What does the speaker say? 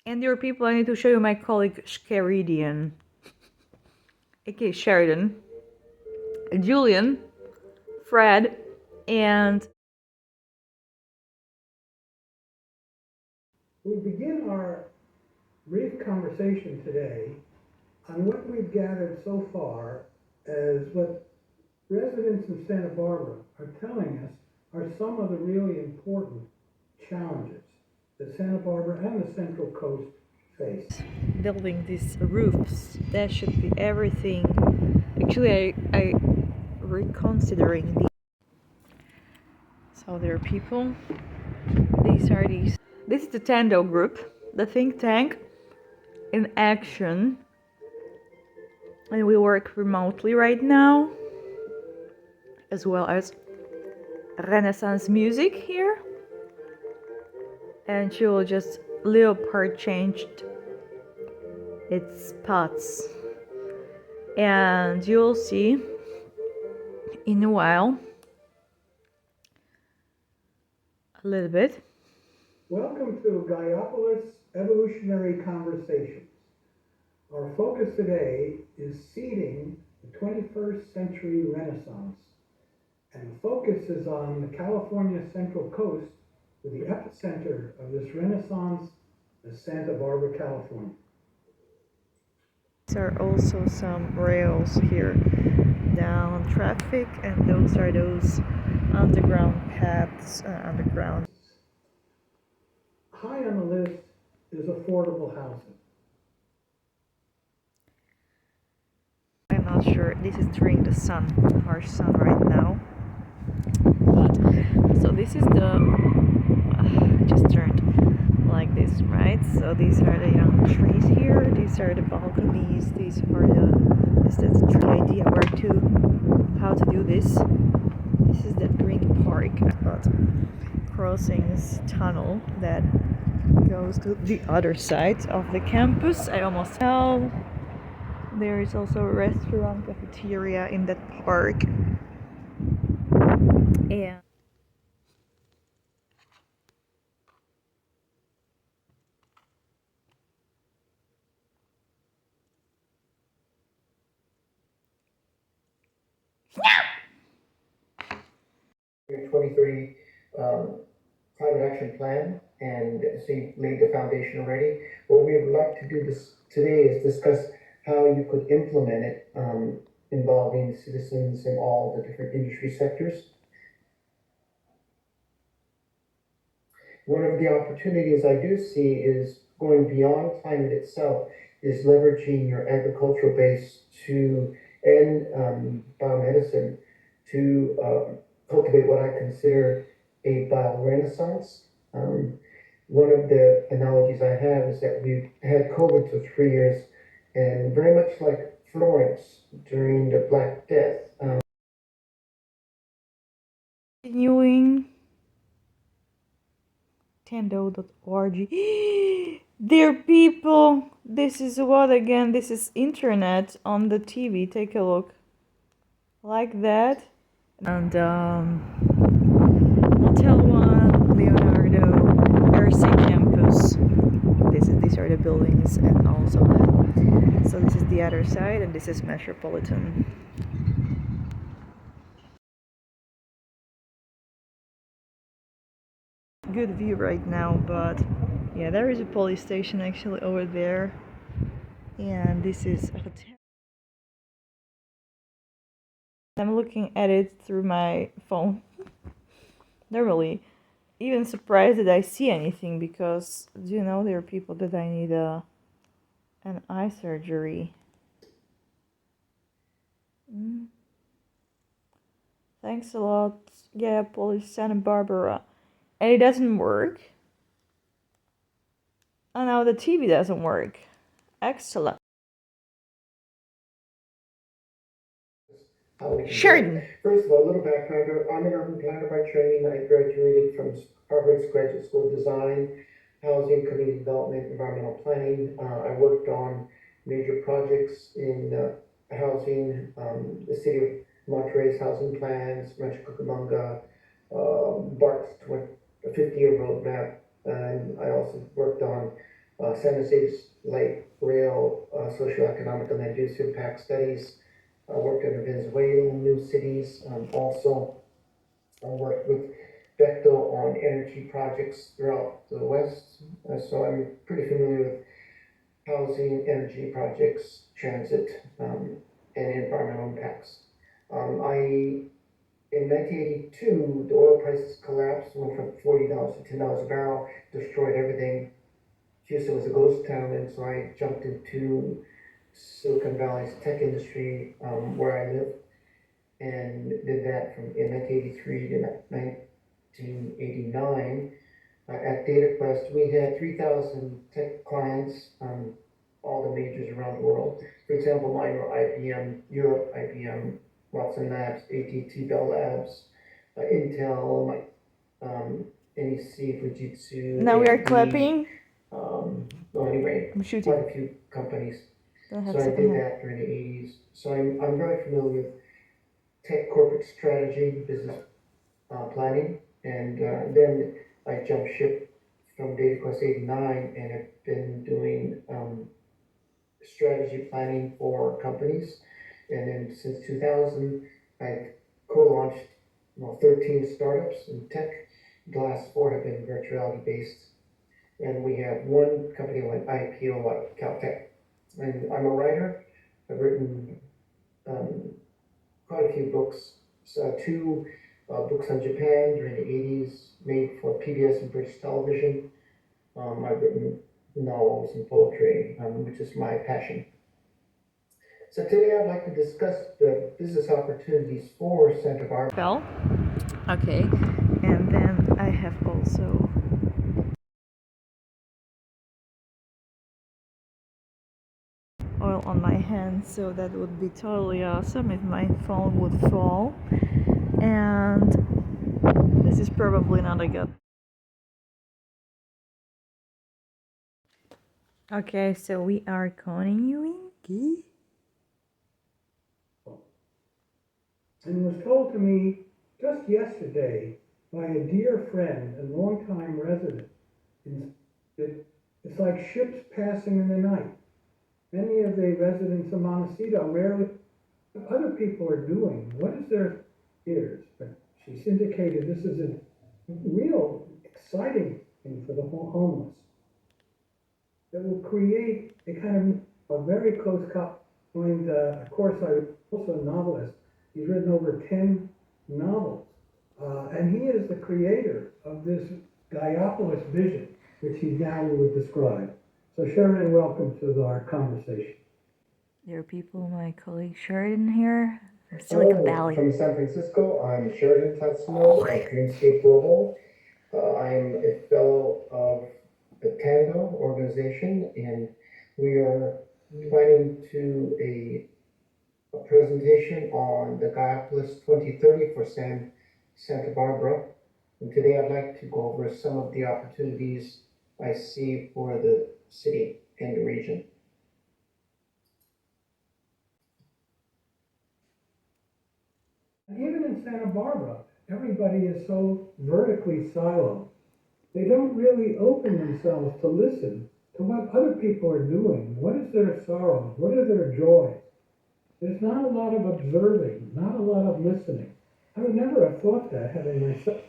And there are people, I need to show you my colleague Sheridan, aka Sheridan, Julian, Fred, and We begin our brief conversation today on what we've gathered so far as what residents of Santa Barbara are telling us are some of the really important challenges that Santa Barbara and the Central Coast face. building these roofs. That should be everything. Actually, I reconsidering the. So there are people. These are these. This is the Tando group, the think tank in action, and we work remotely right now, as well as Renaissance music here. And she will just little part changed its spots, and you'll see in a while a little bit. Welcome to Gaiopolis Evolutionary Conversations. Our focus today is seeding the 21st century Renaissance, and the focus is on the California Central Coast, with the epicenter of this Renaissance is Santa Barbara, California. There are also some rails here down traffic, and those are those underground paths, underground. High on the list is affordable housing. I'm not sure, this is during the sun, harsh sun right now. But so this is the just turned like this, right? So these are the young trees here, these are the balconies, these are the tree idea where to how to do this. This is that green park, but crossing this tunnel that goes to the other side of the campus. I almost fell. There is also a restaurant, cafeteria in that park. And Your 2030 climate action plan, and so you've laid the foundation already. What we would like to do this today is discuss how you could implement it, involving citizens in all the different industry sectors. One of the opportunities I do see is going beyond climate itself, is leveraging your agricultural base to and biomedicine to cultivate what I consider a bio-renaissance. One of the analogies I have is that we had COVID for 3 years, and very much like Florence during the Black Death. continuing Tando.org. Dear people, this is what again? This is internet on the TV. Take a look. Like that. And Hotel 1, Leonardo, RC campus. These are the buildings, and also that. So this is the other side, and this is Metropolitan. Good view right now, but yeah, there is a police station actually over there, and this is a hotel. I'm looking at it through my phone. Not really even surprised that I see anything, because do you know there are people that I need an eye surgery. Thanks a lot. Yeah, Police Santa Barbara. And it doesn't work. And now the TV doesn't work. Excellent. Sheridan. First of all, a little background. I'm an urban planner by training. I graduated from Harvard's Graduate School of Design, Housing, Community Development, Environmental Planning. I worked on major projects in housing, the city of Monterey's housing plans, Rancho Cucamonga, BART's 50-year roadmap, and I also worked on San Jose's light rail, socioeconomic and land use impact studies. I worked in Venezuela, new cities. Also, I worked with Bechtel on energy projects throughout the West. So I'm pretty familiar with housing, energy projects, transit, and environmental impacts. In 1982, the oil prices collapsed, went from $40 to $10 a barrel, destroyed everything. Houston was a ghost town, and so I jumped into Silicon Valley's tech industry, where I live, and did that from in 1983 to 1989. At DataQuest, we had 3,000 tech clients, all the majors around the world. For example, mine were IBM Europe, IBM Watson Labs, AT&T Bell Labs, Intel, NEC, Fujitsu. Now we are AMD. clapping. Well, anyway, I'm shooting. quite a few companies. Don't have So I second did hand. that during the 80s. So I'm very familiar with tech corporate strategy, business planning, and then I jumped ship from DataQuest 89 and have been doing strategy planning for companies. And then since 2000, I've co-launched 13 startups in tech. The last 4 have been virtuality based. And we have one company went IPO out of Caltech. And I'm a writer. I've written quite a few books. So 2 books on Japan during the 80s, made for PBS and British television. I've written novels and poetry, which is my passion. So today I'd like to discuss the business opportunities for Santa Barbara. Fell. Okay. And then I have also oil on my hands, so that would be totally awesome if my phone would fall. And this is probably not a good. Okay, so we are continuing. And was told to me just yesterday by a dear friend and longtime resident, it's like ships passing in the night. Many of the residents of Montecito rarely, what other people are doing, what is their fears? But she's indicated this is a real exciting thing for the homeless that will create a kind of a very close joined, of course, I'm also a novelist. He's written over 10 novels. And he is the creator of this Gaiopolis vision, which he now will describe. So Sheridan, welcome to our conversation. There are people, my colleague Sheridan here from Silicon Valley. From San Francisco, I'm Sheridan Tatsuno at Dreamscape Global. I'm a fellow of the Tando organization, and we are planning to a presentation on the Gaiopolis 2030 for Santa Barbara. And today I'd like to go over some of the opportunities I see for the city and the region. Even in Santa Barbara, everybody is so vertically siloed. They don't really open themselves to listen to what other people are doing. What is their sorrows? What are their joys? There's not a lot of observing, not a lot of listening. I would never have thought that having myself.